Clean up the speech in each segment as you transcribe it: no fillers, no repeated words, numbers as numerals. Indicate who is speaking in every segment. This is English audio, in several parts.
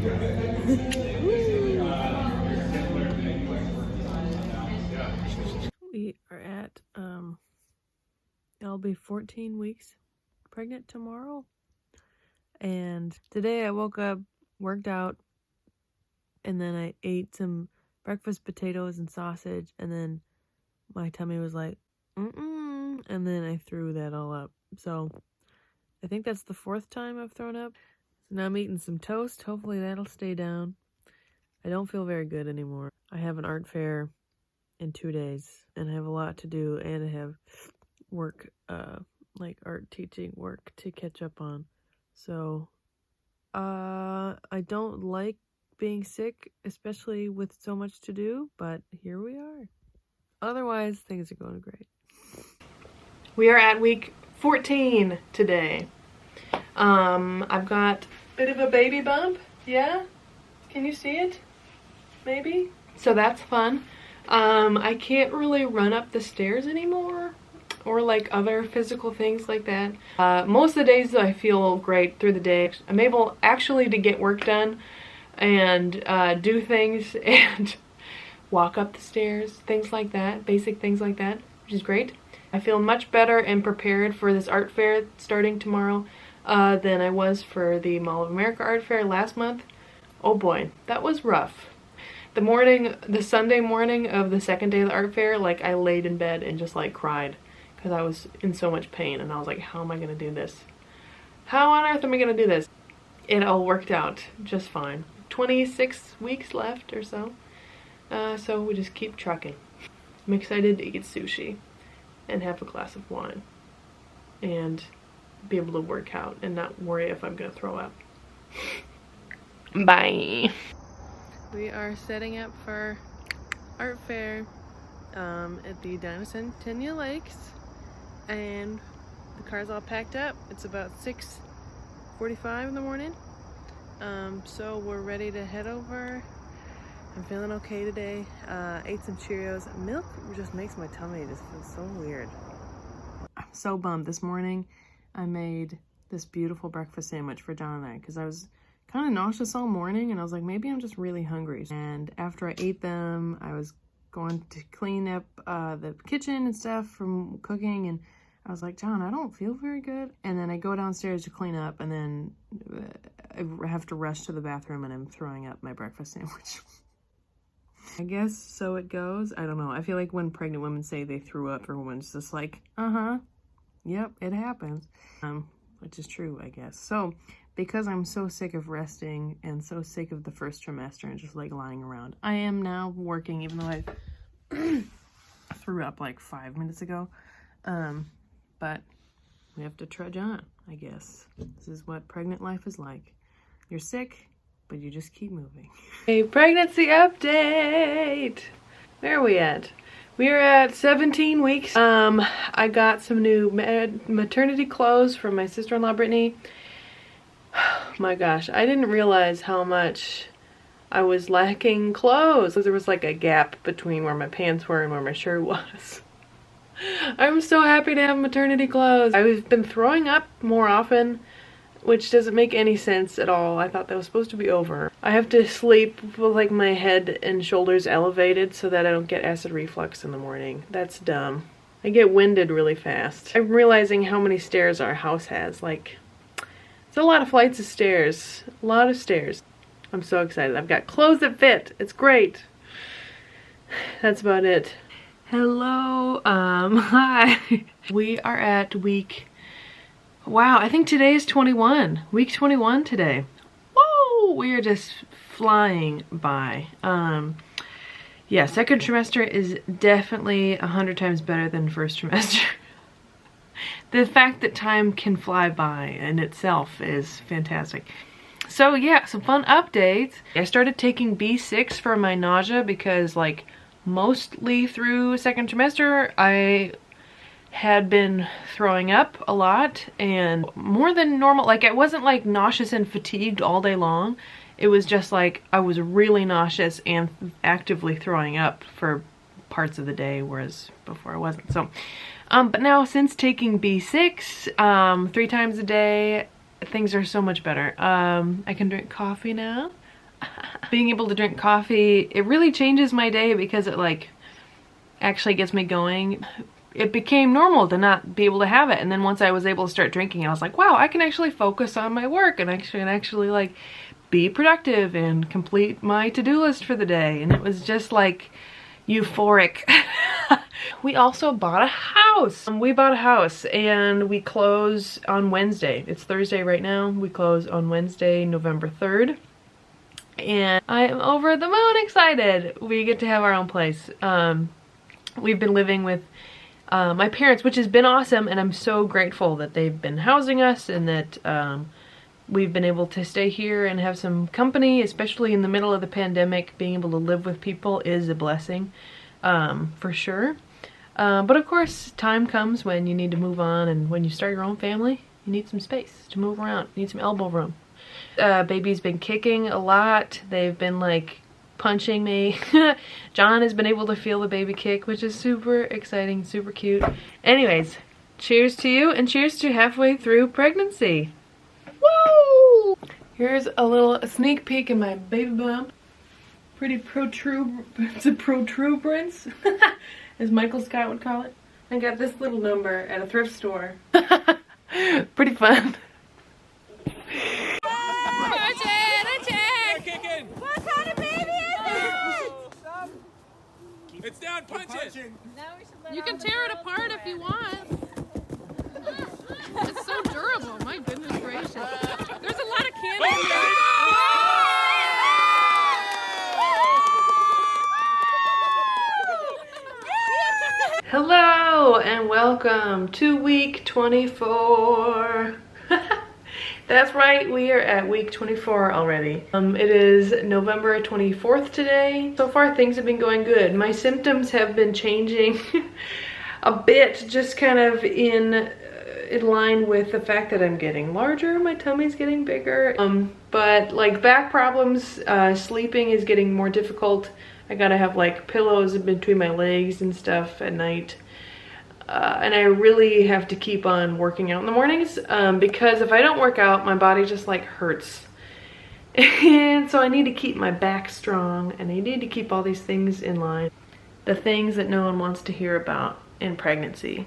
Speaker 1: We are at, I'll be 14 weeks pregnant tomorrow. And today I woke up, worked out, and then I ate some breakfast potatoes and sausage, and then my tummy was like, and then I threw that all up. So I think that's the 4th time I've thrown up. So now I'm eating some toast. Hopefully that'll stay down. I don't feel very good anymore. I have an art fair in 2 days, and I have a lot to do, and I have work, like art teaching work to catch up on. So, I don't like being sick, especially with so much to do, but here we are. Otherwise, things are going great. We are at week 14 today. I've got a bit of a baby bump. Yeah? Can you see it? Maybe? So that's fun. I can't really run up the stairs anymore, or like other physical things like that. Most of the days I feel great through the day. I'm able actually to get work done and do things and walk up the stairs, things like that, basic things like that, which is great. I feel much better and prepared for this art fair starting tomorrow than I was for the Mall of America art fair last month. Oh boy, that was rough. The Sunday morning of the second day of the art fair, like I laid in bed and just like cried because I was in so much pain, and I was like, how am I gonna do this? How on earth am I gonna do this? It all worked out just fine. 26 weeks left or so. So we just keep trucking. I'm excited to eat sushi and have a glass of wine and be able to work out and not worry if I'm gonna throw up. Bye. We are setting up for art fair at the Centennial Lakes, and the car's all packed up. It's about 6:45 in the morning, so we're ready to head over. I'm feeling okay today. Ate some Cheerios. Milk just makes my tummy just feel so weird. I'm so bummed. This morning I made this beautiful breakfast sandwich for John and I because I was kind of nauseous all morning, and I was like, maybe I'm just really hungry. And after I ate them, I was going to clean up the kitchen and stuff from cooking, and I was like, John, I don't feel very good. And then I go downstairs to clean up, and then I have to rush to the bathroom, and I'm throwing up my breakfast sandwich. I guess so it goes. I don't know. I feel like when pregnant women say they threw up for women, it's just like, yep, it happens. Which is true, I guess. So, because I'm so sick of resting and so sick of the first trimester and just like lying around, I am now working, even though I threw up like 5 minutes ago. But we have to trudge on, I guess. This is what pregnant life is like. You're sick, but you just keep moving. A pregnancy update! Where are we at? We are at 17 weeks. I got some new maternity clothes from my sister-in-law, Brittany. My gosh, I didn't realize how much I was lacking clothes. There was like a gap between where my pants were and where my shirt was. I'm so happy to have maternity clothes. I've been throwing up more often, which doesn't make any sense at all. I thought that was supposed to be over. I have to sleep with like my head and shoulders elevated so that I don't get acid reflux in the morning. That's dumb. I get winded really fast. I'm realizing how many stairs our house has. Like, it's a lot of flights of stairs. A lot of stairs. I'm so excited. I've got clothes that fit. It's great. That's about it. Hello. Hi. We are at week... Wow, I think today is 21. Week 21 today. Whoa! We are just flying by. Yeah, second trimester is definitely 100 times better than first trimester. The fact that time can fly by in itself is fantastic. So yeah, some fun updates. I started taking B6 for my nausea because like mostly through second trimester I had been throwing up a lot and more than normal. Like, it wasn't like nauseous and fatigued all day long. It was just like I was really nauseous and actively throwing up for parts of the day, whereas before I wasn't. So, but now since taking B6 3 times a day, things are so much better. I can drink coffee now. Being able to drink coffee, it really changes my day because it like actually gets me going. It became normal to not be able to have it, and then once I was able to start drinking, I was like, wow, I can actually focus on my work and actually like be productive and complete my to-do list for the day. And it was just like euphoric. We also bought a house. We bought a house and we close on Wednesday. It's Thursday right now. We close on Wednesday, November 3rd. And I am over the moon excited. We get to have our own place. We've been living with my parents, which has been awesome, and I'm so grateful that they've been housing us and that we've been able to stay here and have some company, especially in the middle of the pandemic. Being able to live with people is a blessing, for sure. But of course, time comes when you need to move on, and when you start your own family, you need some space to move around, you need some elbow room. Baby's been kicking a lot. They've been like punching me. John has been able to feel the baby kick, which is super exciting, super cute. Anyways, cheers to you, and cheers to halfway through pregnancy. Woo! Here's a little sneak peek in my baby bump. Pretty protuberance, as Michael Scott would call it. I got this little number at a thrift store. Pretty fun.
Speaker 2: It's down, punch it!
Speaker 1: You can tear it apart if you want. It's so durable, my goodness gracious. There's a lot of candy in there. Hello and welcome to week 24. That's right, we are at week 24 already. It is November 24th today. So far things have been going good. My symptoms have been changing a bit, just kind of in line with the fact that I'm getting larger, my tummy's getting bigger. But like back problems, sleeping is getting more difficult. I gotta have like pillows in between my legs and stuff at night. And I really have to keep on working out in the mornings because if I don't work out, my body just like hurts. And so I need to keep my back strong, and I need to keep all these things in line. The things that no one wants to hear about in pregnancy.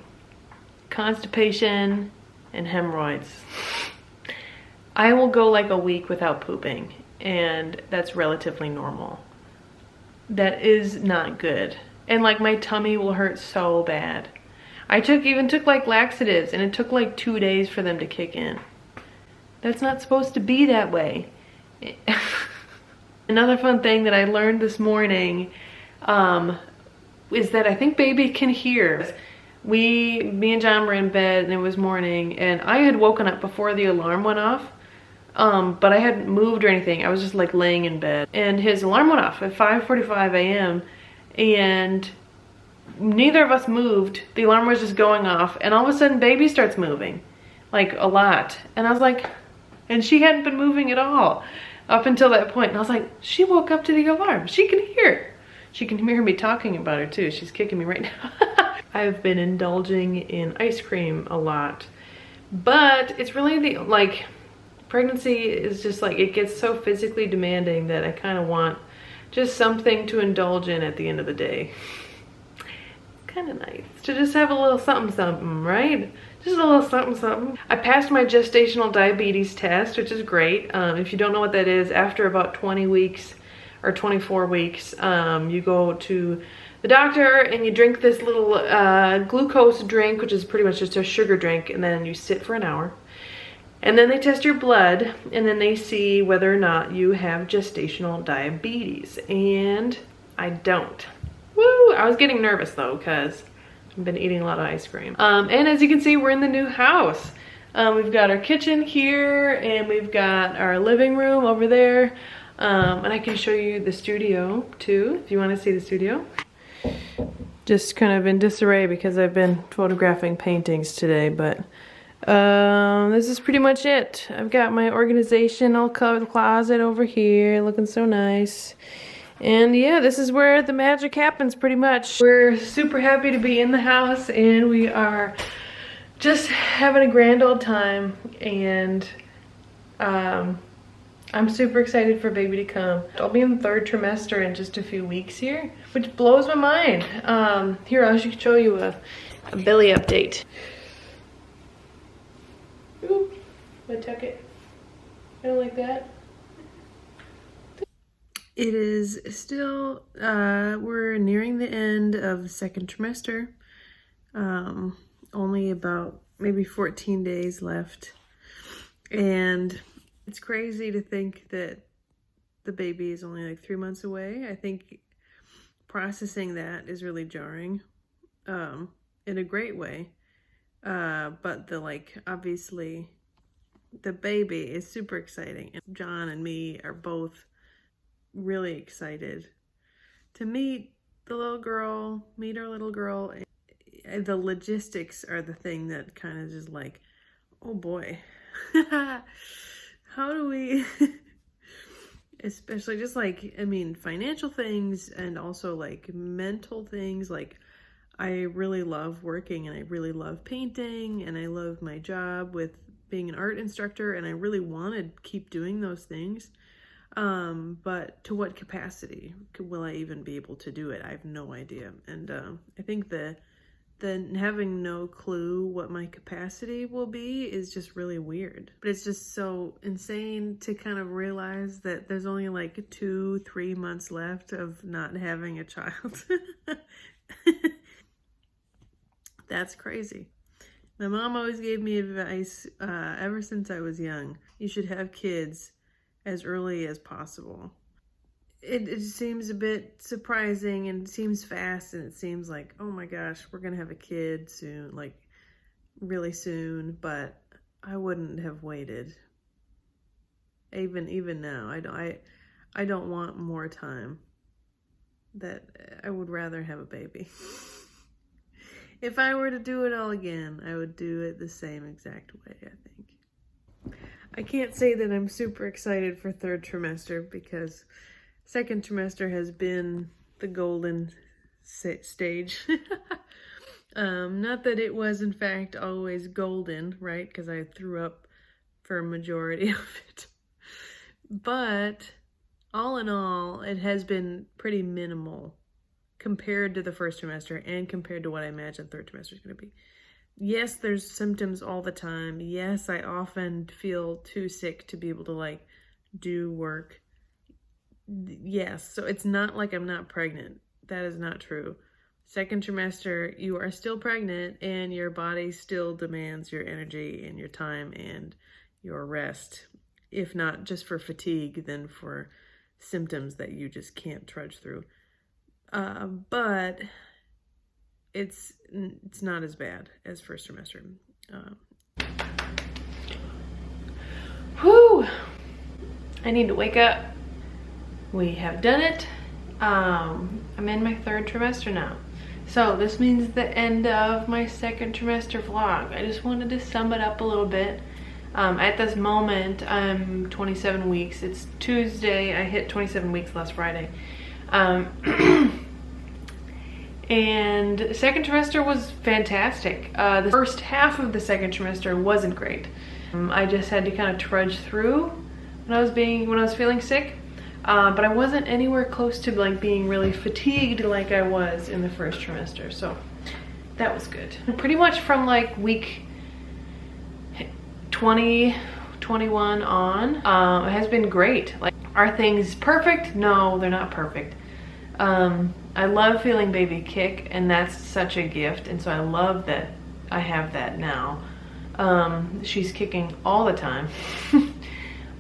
Speaker 1: Constipation and hemorrhoids. I will go like a week without pooping, and that's relatively normal. That is not good. And like my tummy will hurt so bad. I even took like laxatives, and it took like 2 days for them to kick in. That's not supposed to be that way. Another fun thing that I learned this morning is that I think baby can hear. Me and John were in bed and it was morning, and I had woken up before the alarm went off, but I hadn't moved or anything. I was just like laying in bed, and his alarm went off at 5:45 a.m. and neither of us moved. The alarm was just going off, and all of a sudden baby starts moving, like a lot. And I was like, and she hadn't been moving at all up until that point. And I was like, she woke up to the alarm. She can hear. She can hear me talking about her too. She's kicking me right now. I've been indulging in ice cream a lot, but it's really pregnancy is just like, it gets so physically demanding that I kind of want just something to indulge in at the end of the day. Kind of nice to just have a little something something, right? Just a little something something. I passed my gestational diabetes test, which is great. If you don't know what that is, after about 20 weeks or 24 weeks, you go to the doctor and you drink this little glucose drink, which is pretty much just a sugar drink, and then you sit for an hour. And then they test your blood, and then they see whether or not you have gestational diabetes. And I don't. Woo! I was getting nervous though, because I've been eating a lot of ice cream. And as you can see, we're in the new house. We've got our kitchen here, and we've got our living room over there. And I can show you the studio too, if you want to see the studio. Just kind of in disarray because I've been photographing paintings today, but this is pretty much it. I've got my organizational closet over here, looking so nice. And yeah, this is where the magic happens pretty much. We're super happy to be in the house, and we are just having a grand old time. And I I'm super excited for baby to come. I'll be in the 3rd trimester in just a few weeks here, which blows my mind. Here, I should show you a belly update. Ooh, I tuck it. I don't like that. It is still, we're nearing the end of the 2nd trimester. Only about maybe 14 days left. And it's crazy to think that the baby is only like 3 months away. I think processing that is really jarring, in a great way. But obviously the baby is super exciting. And John and me are both really excited to meet our little girl. And the logistics are the thing that kind of just like, oh boy, how do we, especially just like, I mean, financial things and also like mental things. Like, I really love working and I really love painting and I love my job with being an art instructor and I really want to keep doing those things. But to what capacity will I even be able to do it? I have no idea. And I think the having no clue what my capacity will be is just really weird. But it's just so insane to kind of realize that there's only like 2-3 months left of not having a child. That's crazy. My mom always gave me advice ever since I was young. You should have kids as early as possible. It seems a bit surprising and it seems fast and it seems like, oh my gosh, we're gonna have a kid soon, like really soon, but I wouldn't have waited. Even now, I don't want more time. That I would rather have a baby. If I were to do it all again, I would do it the same exact way, I think. I can't say that I'm super excited for 3rd trimester because 2nd trimester has been the golden stage. Not that it was in fact always golden, right? Because I threw up for a majority of it. But all in all, it has been pretty minimal compared to the 1st trimester and compared to what I imagine 3rd trimester is going to be. Yes, there's symptoms all the time. Yes, I often feel too sick to be able to like do work. Yes, so it's not like I'm not pregnant. That is not true. 2nd trimester, you are still pregnant and your body still demands your energy and your time and your rest. If not just for fatigue, then for symptoms that you just can't trudge through. But it's not as bad as 1st trimester. Whew! I need to wake up. We have done it. I'm in my 3rd trimester now. So this means the end of my 2nd trimester vlog. I just wanted to sum it up a little bit. At this moment, I'm 27 weeks. It's Tuesday. I hit 27 weeks last Friday. And 2nd trimester was fantastic. The first half of the 2nd trimester wasn't great. I just had to kind of trudge through when I was feeling sick. But I wasn't anywhere close to like being really fatigued like I was in the 1st trimester. So that was good. Pretty much from like week 20, 21 on, it has been great. Like, are things perfect? No, they're not perfect. I love feeling baby kick, and that's such a gift, and so I love that I have that now. She's kicking all the time.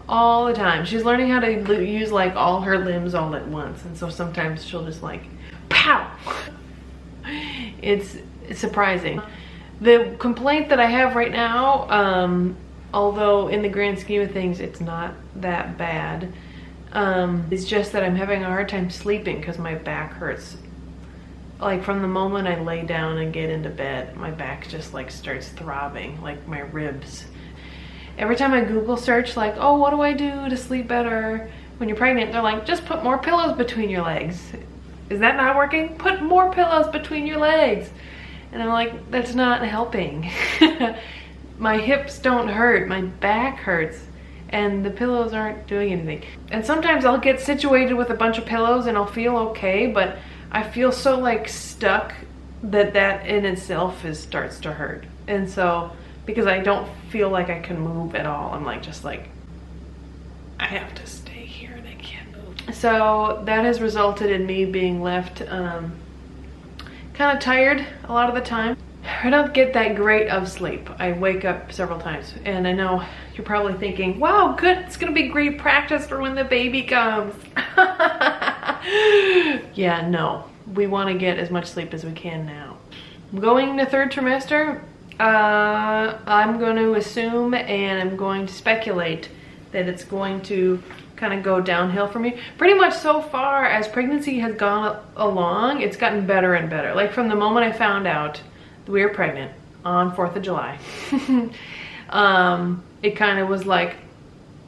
Speaker 1: All the time. She's learning how to use like all her limbs all at once, and so sometimes she'll just like pow. It's surprising. The complaint that I have right now, although in the grand scheme of things it's not that bad, it's just that I'm having a hard time sleeping because my back hurts. Like from the moment I lay down and get into bed, my back just like starts throbbing, like my ribs. Every time I Google search like, oh, what do I do to sleep better when you're pregnant? They're like, just put more pillows between your legs. Is that not working? Put more pillows between your legs. And I'm like, that's not helping. My hips don't hurt, my back hurts. and the pillows aren't doing anything. And sometimes I'll get situated with a bunch of pillows and I'll feel okay, but I feel so like stuck that in itself starts to hurt. And so, because I don't feel like I can move at all, I'm like, just like, I have to stay here and I can't move. So that has resulted in me being left kind of tired a lot of the time. I don't get that great of sleep. I wake up several times, and I know you're probably thinking, wow, good, it's gonna be great practice for when the baby comes. Yeah, no, we want to get as much sleep as we can now. I'm going to third trimester. I'm going to assume and I'm going to speculate that it's going to kind of go downhill for me. Pretty much so far as pregnancy has gone along, it's gotten better and better. Like from the moment I found out we were pregnant on 4th of July, it kind of was like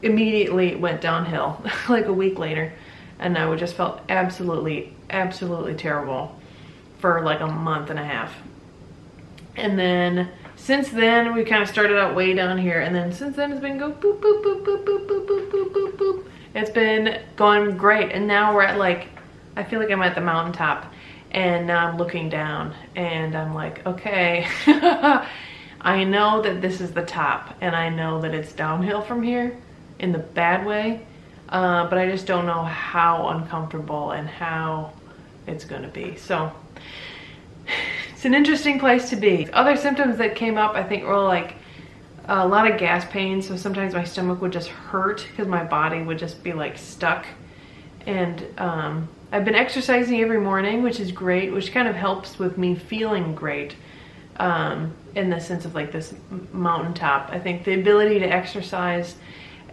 Speaker 1: immediately it went downhill like a week later, and I just felt absolutely terrible for like a month and a half. And then since then we kind of started out way down here, and then since then it's been go boop boop boop boop boop boop boop boop boop boop. It's been going great, and now we're at like, I feel like I'm at the mountaintop. And now I'm looking down and I'm like, okay, I know that this is the top, and I know that it's downhill from here in the bad way, but I just don't know how uncomfortable and how it's gonna be. So it's an interesting place to be. Other symptoms that came up, I think, were like a lot of gas pain. So sometimes my stomach would just hurt because my body would just be like stuck. And I've been exercising every morning, which is great, which kind of helps with me feeling great in the sense of like this mountaintop. I think the ability to exercise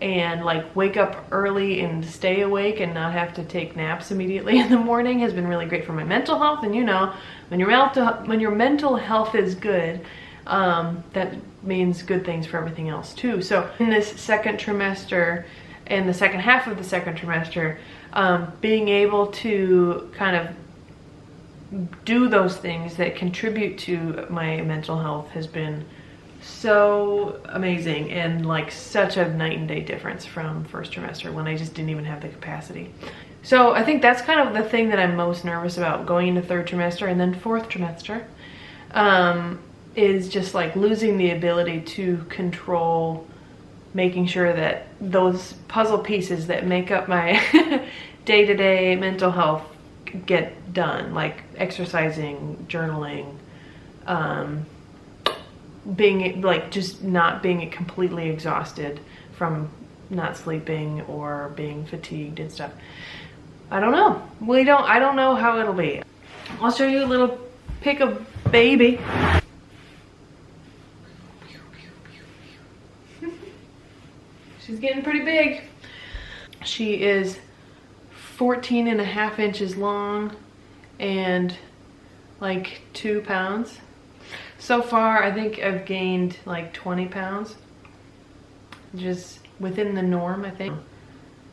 Speaker 1: and like wake up early and stay awake and not have to take naps immediately in the morning has been really great for my mental health. And you know, when your mental health is good, that means good things for everything else too. So in this second trimester, in the second half of the second trimester, being able to kind of do those things that contribute to my mental health has been so amazing, and like such a night and day difference from first trimester when I just didn't even have the capacity. So I think that's kind of the thing that I'm most nervous about going into third trimester. And then fourth trimester is just like losing the ability to control, making sure that those puzzle pieces that make up my day-to-day mental health get done, like exercising, journaling, being like just not being completely exhausted from not sleeping or being fatigued and stuff. I don't know. I don't know how it'll be. I'll show you a little pic of baby. She's getting pretty big. She is 14.5 inches long and like 2 pounds. So far, I think I've gained like 20 pounds. Just within the norm, I think.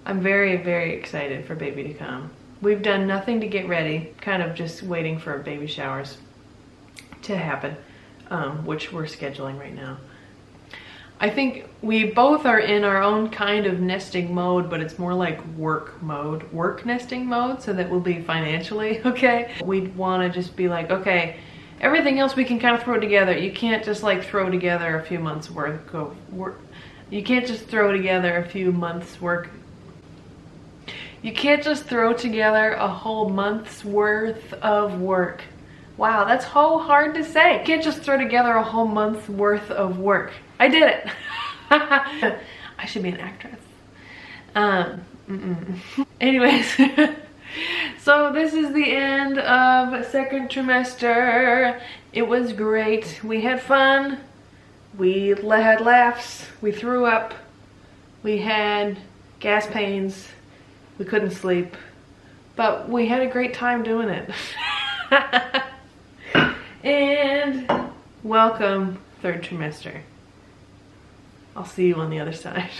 Speaker 1: I'm very, very excited for baby to come. We've done nothing to get ready, kind of just waiting for baby showers to happen, which we're scheduling right now. I think we both are in our own kind of nesting mode, but it's more like work nesting mode, so that we'll be financially okay. We'd want to just be like, okay, everything else we can kind of throw together. You can't just like throw together a few months worth of work. You can't just throw together a few months work. You can't just throw together a whole month's worth of work. Wow, that's so hard to say. You can't just throw together a whole month's worth of work. I did it. I should be an actress. Anyways, so this is the end of second trimester. It was great. We had fun. We had laughs. We threw up. We had gas pains. We couldn't sleep. But we had a great time doing it. And welcome third trimester. I'll see you on the other side.